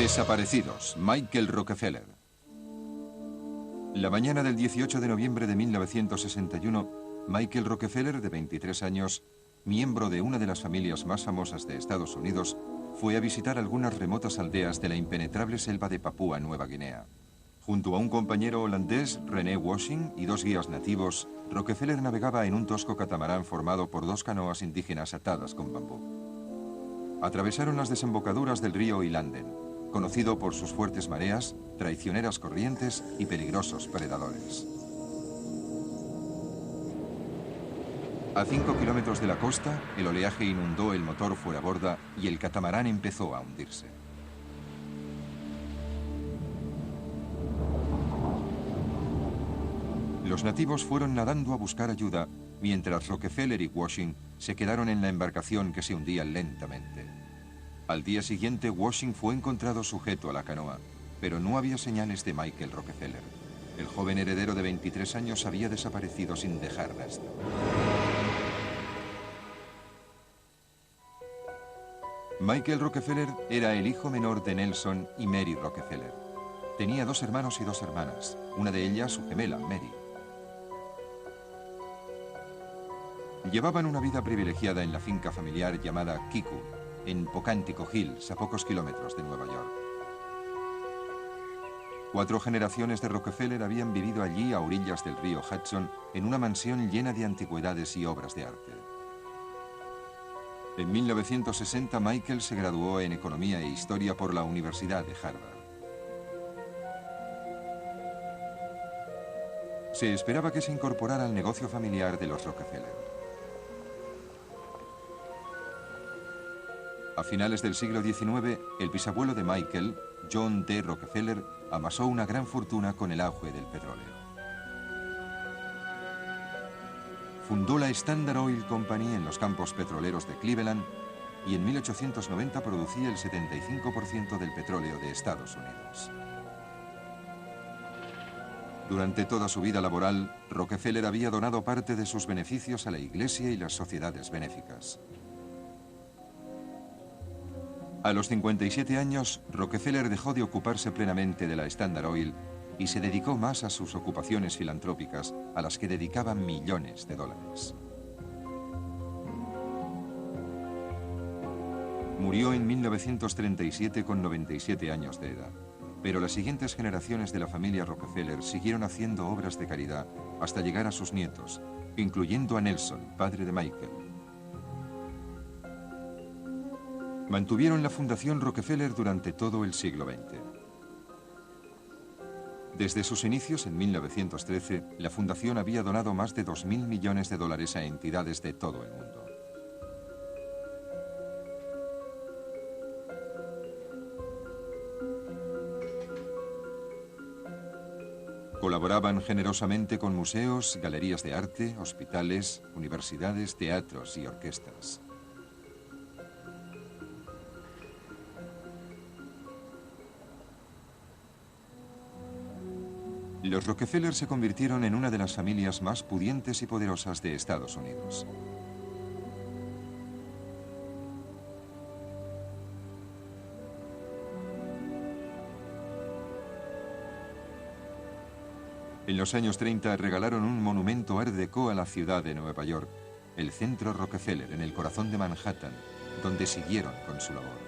Desaparecidos, Michael Rockefeller. La mañana del 18 de noviembre de 1961, Michael Rockefeller, de 23 años, miembro de una de las familias más famosas de Estados Unidos, fue a visitar algunas remotas aldeas de la impenetrable selva de Papúa Nueva Guinea. Junto a un compañero holandés, René Washing, y dos guías nativos, Rockefeller navegaba en un tosco catamarán formado por dos canoas indígenas atadas con bambú. Atravesaron las desembocaduras del río Ilanden, conocido por sus fuertes mareas, traicioneras corrientes y peligrosos predadores. A 5 kilómetros de la costa, el oleaje inundó el motor fuera borda y el catamarán empezó a hundirse. Los nativos fueron nadando a buscar ayuda, mientras Rockefeller y Washing se quedaron en la embarcación que se hundía lentamente. Al día siguiente, Washing fue encontrado sujeto a la canoa, pero no había señales de Michael Rockefeller. El joven heredero de 23 años había desaparecido sin dejar rastro. Michael Rockefeller era el hijo menor de Nelson y Mary Rockefeller. Tenía dos hermanos y dos hermanas, una de ellas su gemela, Mary. Llevaban una vida privilegiada en la finca familiar llamada Kiku, en Pocántico Hills, a pocos kilómetros de Nueva York. 4 generaciones de Rockefeller habían vivido allí a orillas del río Hudson en una mansión llena de antigüedades y obras de arte. En 1960, Michael se graduó en Economía e Historia por la Universidad de Harvard. Se esperaba que se incorporara al negocio familiar de los Rockefeller. A finales del siglo XIX, el bisabuelo de Michael, John D. Rockefeller, amasó una gran fortuna con el auge del petróleo. Fundó la Standard Oil Company en los campos petroleros de Cleveland y en 1890 producía el 75% del petróleo de Estados Unidos. Durante toda su vida laboral, Rockefeller había donado parte de sus beneficios a la Iglesia y las sociedades benéficas. A los 57 años, Rockefeller dejó de ocuparse plenamente de la Standard Oil y se dedicó más a sus ocupaciones filantrópicas, a las que dedicaba millones de dólares. Murió en 1937 con 97 años de edad, pero las siguientes generaciones de la familia Rockefeller siguieron haciendo obras de caridad hasta llegar a sus nietos, incluyendo a Nelson, padre de Michael. Mantuvieron la Fundación Rockefeller durante todo el siglo XX. Desde sus inicios en 1913, la fundación había donado más de 2.000 millones de dólares a entidades de todo el mundo. Colaboraban generosamente con museos, galerías de arte, hospitales, universidades, teatros y orquestas. Los Rockefeller se convirtieron en una de las familias más pudientes y poderosas de Estados Unidos. En los años 30 regalaron un monumento Art Deco a la ciudad de Nueva York, el Centro Rockefeller, en el corazón de Manhattan, donde siguieron con su labor.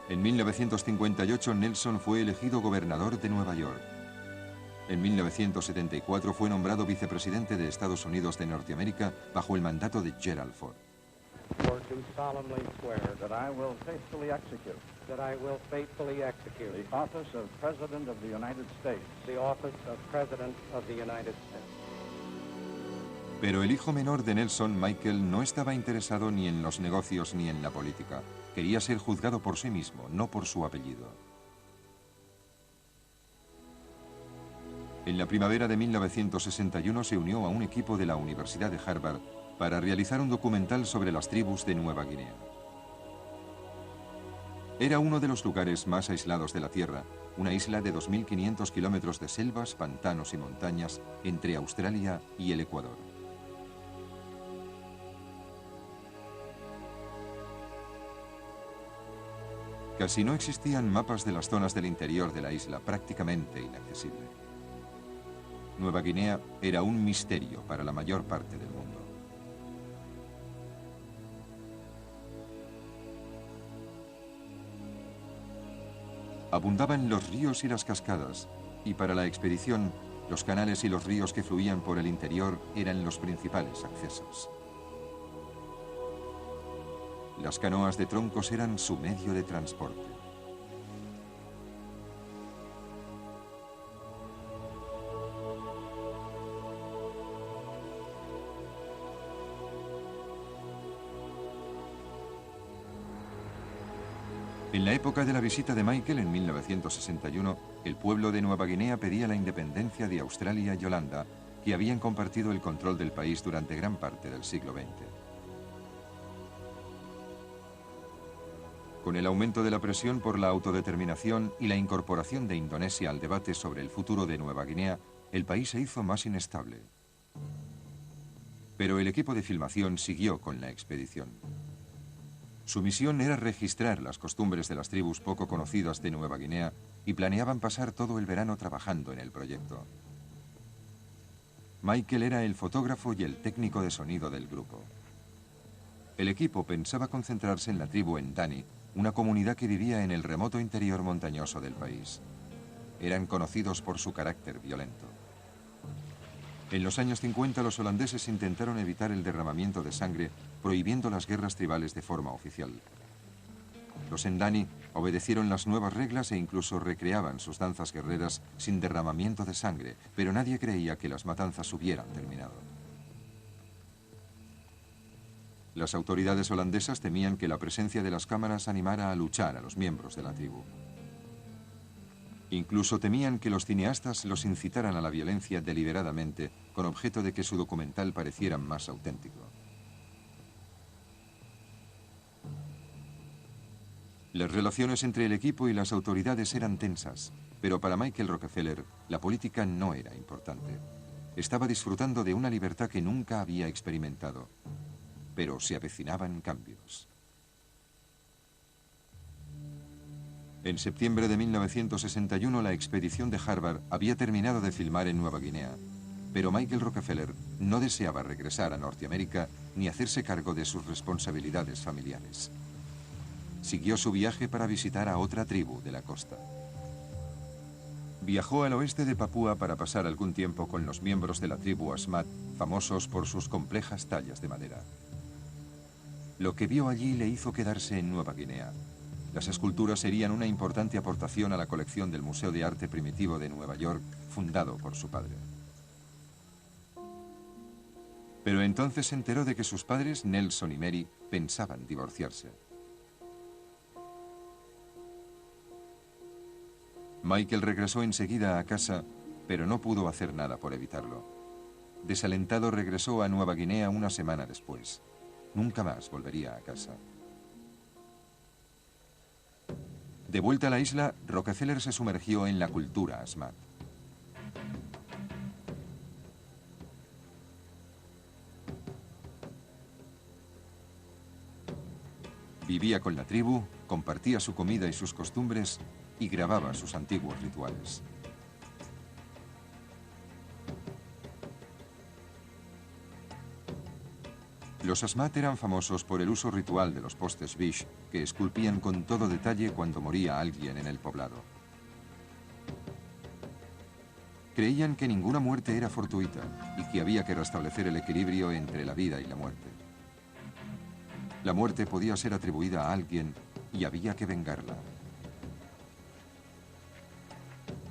En 1958, Nelson fue elegido gobernador de Nueva York. En 1974 fue nombrado vicepresidente de Estados Unidos de Norteamérica bajo el mandato de Gerald Ford. Do solemnly swear that I will faithfully execute the office of President of the United States. The office of President of the United States. Pero el hijo menor de Nelson, Michael, no estaba interesado ni en los negocios ni en la política. Quería ser juzgado por sí mismo, no por su apellido. En la primavera de 1961 se unió a un equipo de la Universidad de Harvard para realizar un documental sobre las tribus de Nueva Guinea. Era uno de los lugares más aislados de la Tierra, una isla de 2.500 kilómetros de selvas, pantanos y montañas entre Australia y el Ecuador. Casi no existían mapas de las zonas del interior de la isla, prácticamente inaccesible. Nueva Guinea era un misterio para la mayor parte del mundo. Abundaban los ríos y las cascadas, y para la expedición, los canales y los ríos que fluían por el interior eran los principales accesos. Las canoas de troncos eran su medio de transporte. En la época de la visita de Michael en 1961, el pueblo de Nueva Guinea pedía la independencia de Australia y Holanda, que habían compartido el control del país durante gran parte del siglo XX. Con el aumento de la presión por la autodeterminación y la incorporación de Indonesia al debate sobre el futuro de Nueva Guinea, el país se hizo más inestable. Pero el equipo de filmación siguió con la expedición. Su misión era registrar las costumbres de las tribus poco conocidas de Nueva Guinea y planeaban pasar todo el verano trabajando en el proyecto. Michael era el fotógrafo y el técnico de sonido del grupo. El equipo pensaba concentrarse en la tribu Ndani, una comunidad que vivía en el remoto interior montañoso del país. Eran conocidos por su carácter violento. En los años 50 los holandeses intentaron evitar el derramamiento de sangre, prohibiendo las guerras tribales de forma oficial. Los Ndani obedecieron las nuevas reglas e incluso recreaban sus danzas guerreras sin derramamiento de sangre, pero nadie creía que las matanzas hubieran terminado. Las autoridades holandesas temían que la presencia de las cámaras animara a luchar a los miembros de la tribu. Incluso temían que los cineastas los incitaran a la violencia deliberadamente, con objeto de que su documental pareciera más auténtico. Las relaciones entre el equipo y las autoridades eran tensas, pero para Michael Rockefeller la política no era importante. Estaba disfrutando de una libertad que nunca había experimentado, pero se avecinaban cambios. En septiembre de 1961 la expedición de Harvard había terminado de filmar en Nueva Guinea, pero Michael Rockefeller no deseaba regresar a Norteamérica ni hacerse cargo de sus responsabilidades familiares. Siguió su viaje para visitar a otra tribu de la costa. Viajó al oeste de Papúa para pasar algún tiempo con los miembros de la tribu Asmat, famosos por sus complejas tallas de madera. Lo que vio allí le hizo quedarse en Nueva Guinea. Las esculturas serían una importante aportación a la colección del Museo de Arte Primitivo de Nueva York, fundado por su padre. Pero entonces se enteró de que sus padres, Nelson y Mary, pensaban divorciarse. Michael regresó enseguida a casa, pero no pudo hacer nada por evitarlo. Desalentado regresó a Nueva Guinea una semana después. Nunca más volvería a casa. De vuelta a la isla, Rockefeller se sumergió en la cultura Asmat. Vivía con la tribu, compartía su comida y sus costumbres y grababa sus antiguos rituales. Los Asmat eran famosos por el uso ritual de los postes Bish, que esculpían con todo detalle cuando moría alguien en el poblado. Creían que ninguna muerte era fortuita y que había que restablecer el equilibrio entre la vida y la muerte. La muerte podía ser atribuida a alguien y había que vengarla.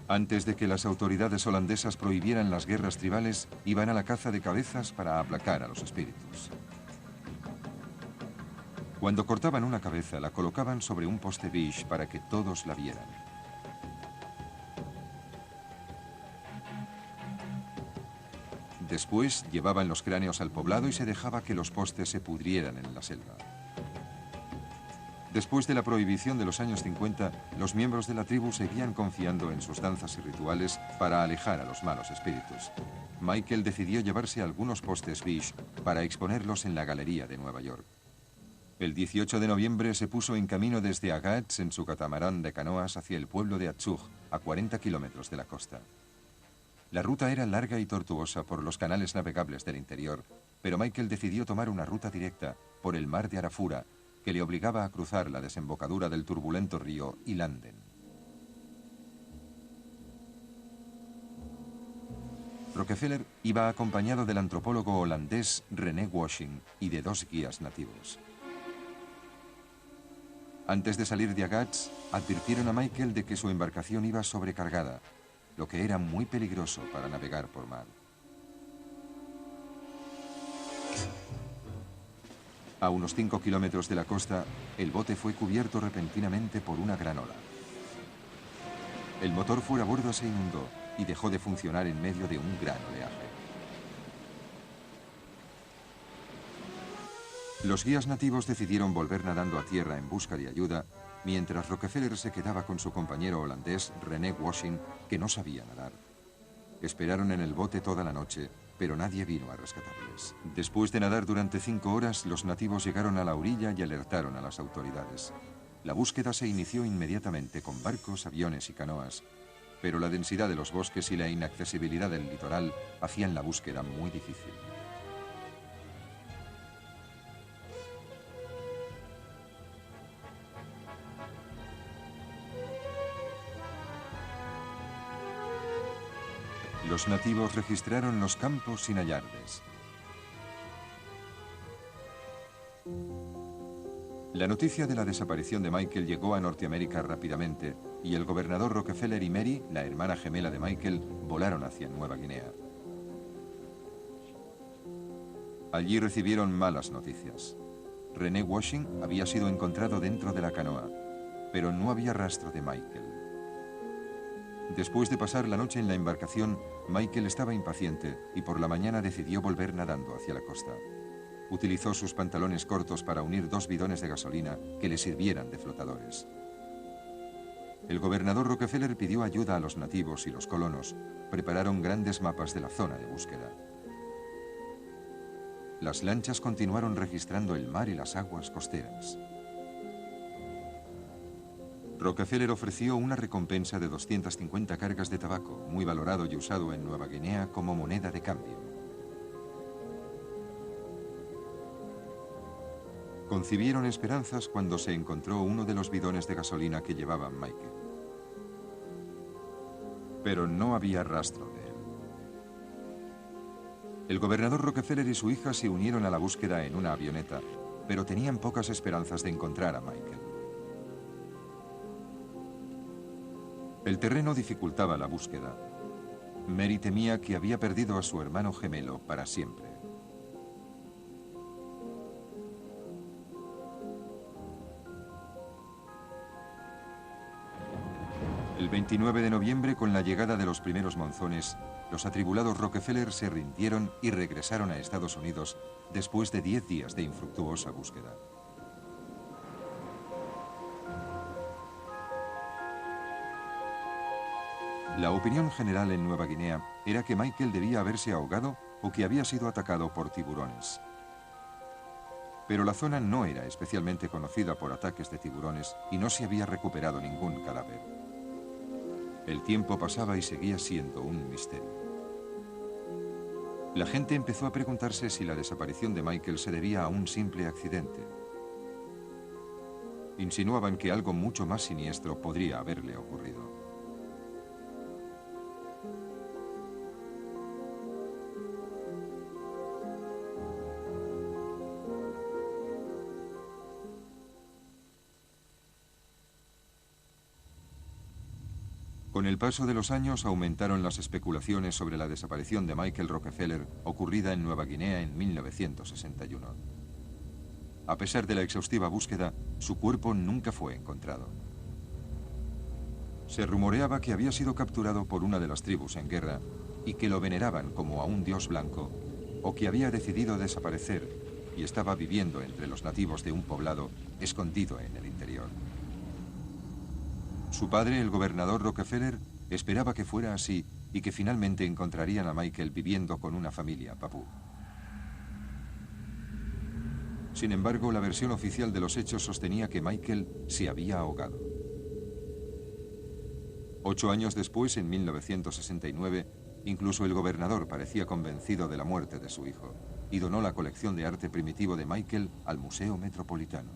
Antes de que las autoridades holandesas prohibieran las guerras tribales, iban a la caza de cabezas para aplacar a los espíritus. Cuando cortaban una cabeza, la colocaban sobre un poste Bish para que todos la vieran. Después llevaban los cráneos al poblado y se dejaba que los postes se pudrieran en la selva. Después de la prohibición de los años 50, los miembros de la tribu seguían confiando en sus danzas y rituales para alejar a los malos espíritus. Michael decidió llevarse algunos postes Bish para exponerlos en la galería de Nueva York. El 18 de noviembre se puso en camino desde Agats en su catamarán de canoas hacia el pueblo de Atchug, a 40 kilómetros de la costa. La ruta era larga y tortuosa por los canales navegables del interior, pero Michael decidió tomar una ruta directa por el mar de Arafura, que le obligaba a cruzar la desembocadura del turbulento río Ilanden. Rockefeller iba acompañado del antropólogo holandés René Washing y de 2 guías nativos. Antes de salir de Agats, advirtieron a Michael de que su embarcación iba sobrecargada, lo que era muy peligroso para navegar por mar. A unos 5 kilómetros de la costa, el bote fue cubierto repentinamente por una gran ola. El motor fuera a bordo se inundó y dejó de funcionar en medio de un gran oleaje. Los guías nativos decidieron volver nadando a tierra en busca de ayuda, mientras Rockefeller se quedaba con su compañero holandés René Washing, que no sabía nadar. Esperaron en el bote toda la noche, pero nadie vino a rescatarles. Después de nadar durante 5 horas, los nativos llegaron a la orilla y alertaron a las autoridades. La búsqueda se inició inmediatamente con barcos, aviones y canoas, pero la densidad de los bosques y la inaccesibilidad del litoral hacían la búsqueda muy difícil. Los nativos registraron los campos sin hallarles. La noticia de la desaparición de Michael llegó a Norteamérica rápidamente y el gobernador Rockefeller y Mary, la hermana gemela de Michael, volaron hacia Nueva Guinea. Allí recibieron malas noticias. René Washing había sido encontrado dentro de la canoa, pero no había rastro de Michael. Después de pasar la noche en la embarcación, Michael estaba impaciente y por la mañana decidió volver nadando hacia la costa. Utilizó sus pantalones cortos para unir 2 bidones de gasolina que le sirvieran de flotadores. El gobernador Rockefeller pidió ayuda a los nativos y los colonos prepararon grandes mapas de la zona de búsqueda. Las lanchas continuaron registrando el mar y las aguas costeras. Rockefeller ofreció una recompensa de 250 cargas de tabaco, muy valorado y usado en Nueva Guinea como moneda de cambio. Concibieron esperanzas cuando se encontró uno de los bidones de gasolina que llevaba Michael. Pero no había rastro de él. El gobernador Rockefeller y su hija se unieron a la búsqueda en una avioneta, pero tenían pocas esperanzas de encontrar a Michael. El terreno dificultaba la búsqueda. Mary temía que había perdido a su hermano gemelo para siempre. El 29 de noviembre, con la llegada de los primeros monzones, los atribulados Rockefeller se rindieron y regresaron a Estados Unidos después de 10 días de infructuosa búsqueda. La opinión general en Nueva Guinea era que Michael debía haberse ahogado o que había sido atacado por tiburones. Pero la zona no era especialmente conocida por ataques de tiburones y no se había recuperado ningún cadáver. El tiempo pasaba y seguía siendo un misterio. La gente empezó a preguntarse si la desaparición de Michael se debía a un simple accidente. Insinuaban que algo mucho más siniestro podría haberle ocurrido. Con el paso de los años aumentaron las especulaciones sobre la desaparición de Michael Rockefeller ocurrida en Nueva Guinea en 1961. A pesar de la exhaustiva búsqueda, su cuerpo nunca fue encontrado. Se rumoreaba que había sido capturado por una de las tribus en guerra y que lo veneraban como a un dios blanco, o que había decidido desaparecer y estaba viviendo entre los nativos de un poblado escondido en el interior. Su padre, el gobernador Rockefeller, esperaba que fuera así y que finalmente encontrarían a Michael viviendo con una familia papú. Sin embargo, la versión oficial de los hechos sostenía que Michael se había ahogado. 8 años después, en 1969, incluso el gobernador parecía convencido de la muerte de su hijo y donó la colección de arte primitivo de Michael al Museo Metropolitano.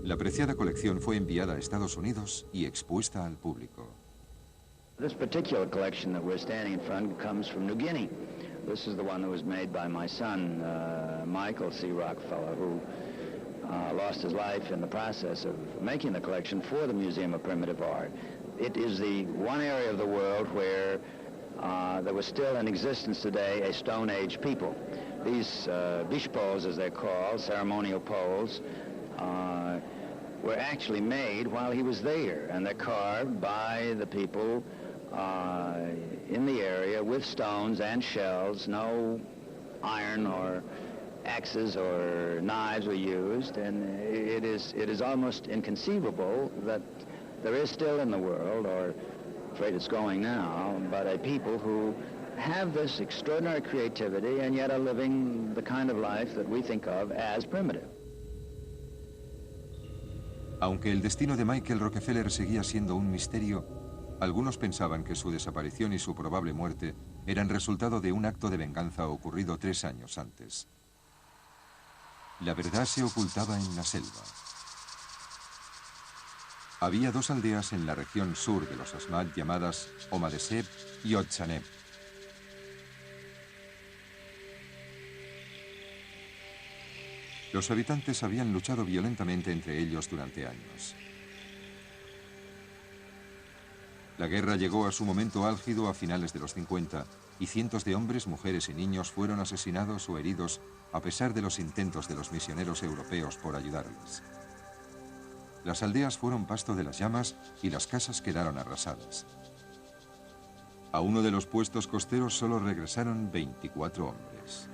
La preciada colección fue enviada a Estados Unidos y expuesta al público. This particular collection that we're standing in front comes from New Guinea. This is the one that was made by my son, Michael C. Rockefeller, who lost his life in the process of making the collection for the Museum of Primitive Art. It is the one area of the world where there was still in existence today a Stone Age people. These biche poles, as they're called, ceremonial poles, were actually made while he was there, and they're carved by the people in the area with stones and shells. No iron or axes or knives were used, and it is almost inconceivable that there is still in the world, or I'm afraid it's going now, but a people who have this extraordinary creativity and yet are living the kind of life that we think of as primitive. Aunque el destino de Michael Rockefeller seguía siendo un misterio, algunos pensaban que su desaparición y su probable muerte eran resultado de un acto de venganza ocurrido 3 años antes. La verdad se ocultaba en la selva. Había 2 aldeas en la región sur de los Asmat llamadas Omadeseb y Otchaneb. Los habitantes habían luchado violentamente entre ellos durante años. La guerra llegó a su momento álgido a finales de los 50 y cientos de hombres, mujeres y niños fueron asesinados o heridos a pesar de los intentos de los misioneros europeos por ayudarles. Las aldeas fueron pasto de las llamas y las casas quedaron arrasadas. A uno de los puestos costeros solo regresaron 24 hombres.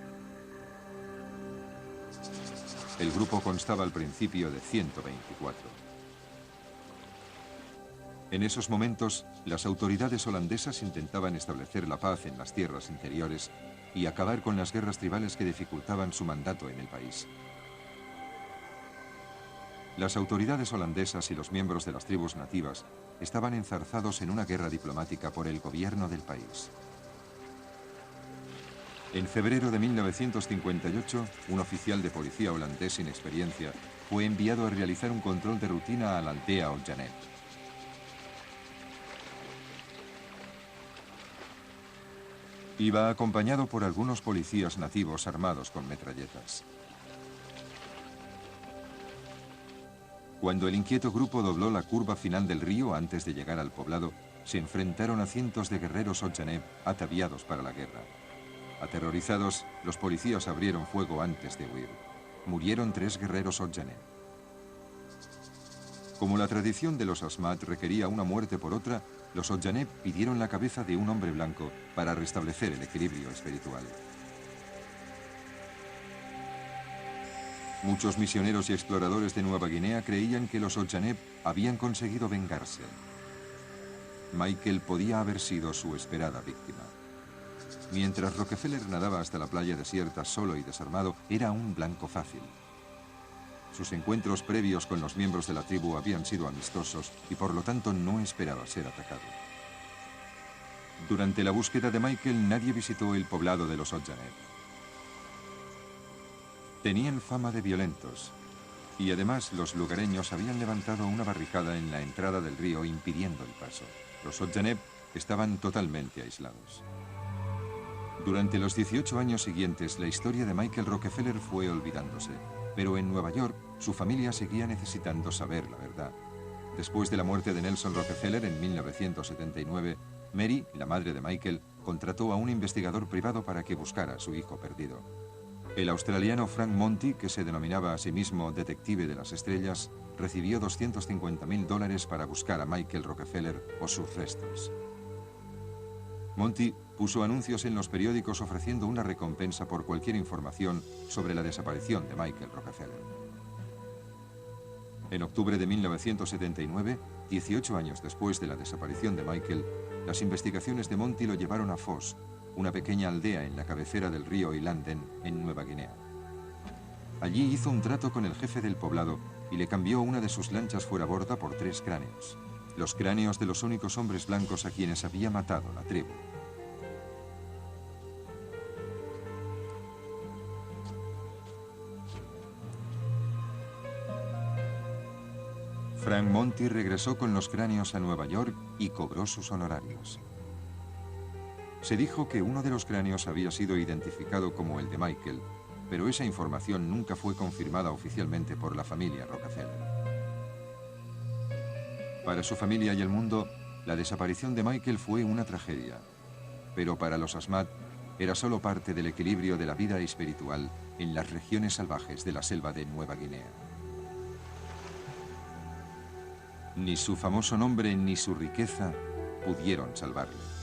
El grupo constaba al principio de 124. En esos momentos, las autoridades holandesas intentaban establecer la paz en las tierras interiores y acabar con las guerras tribales que dificultaban su mandato en el país. Las autoridades holandesas y los miembros de las tribus nativas estaban enzarzados en una guerra diplomática por el gobierno del país. En febrero de 1958, un oficial de policía holandés sin experiencia fue enviado a realizar un control de rutina a la aldea Otchaneb. Iba acompañado por algunos policías nativos armados con metralletas. Cuando el inquieto grupo dobló la curva final del río antes de llegar al poblado, se enfrentaron a cientos de guerreros Otchaneb ataviados para la guerra. Aterrorizados, los policías abrieron fuego antes de huir. Murieron 3 guerreros Otchaneb. Como la tradición de los Asmat requería una muerte por otra, los Otchaneb pidieron la cabeza de un hombre blanco para restablecer el equilibrio espiritual. Muchos misioneros y exploradores de Nueva Guinea creían que los Otchaneb habían conseguido vengarse. Michael podía haber sido su esperada víctima. Mientras Rockefeller nadaba hasta la playa desierta solo y desarmado, era un blanco fácil. Sus encuentros previos con los miembros de la tribu habían sido amistosos y por lo tanto no esperaba ser atacado. Durante la búsqueda de Michael, nadie visitó el poblado de los Otchaneb. Tenían fama de violentos y además los lugareños habían levantado una barricada en la entrada del río impidiendo el paso. Los Otchaneb estaban totalmente aislados. Durante los 18 años siguientes, la historia de Michael Rockefeller fue olvidándose, pero en Nueva York, su familia seguía necesitando saber la verdad. Después de la muerte de Nelson Rockefeller en 1979, Mary, la madre de Michael, contrató a un investigador privado para que buscara a su hijo perdido. El australiano Frank Monty, que se denominaba a sí mismo Detective de las Estrellas, recibió $250.000 para buscar a Michael Rockefeller o sus restos. Monty puso anuncios en los periódicos ofreciendo una recompensa por cualquier información sobre la desaparición de Michael Rockefeller. En octubre de 1979, 18 años después de la desaparición de Michael, las investigaciones de Monty lo llevaron a Foz, una pequeña aldea en la cabecera del río Ilanden, en Nueva Guinea. Allí hizo un trato con el jefe del poblado y le cambió una de sus lanchas fuera borda por 3 cráneos. Los cráneos de los únicos hombres blancos a quienes había matado la tribu. Frank Monty regresó con los cráneos a Nueva York y cobró sus honorarios. Se dijo que uno de los cráneos había sido identificado como el de Michael, pero esa información nunca fue confirmada oficialmente por la familia Rockefeller. Para su familia y el mundo, la desaparición de Michael fue una tragedia, pero para los Asmat era solo parte del equilibrio de la vida espiritual en las regiones salvajes de la selva de Nueva Guinea. Ni su famoso nombre ni su riqueza pudieron salvarle.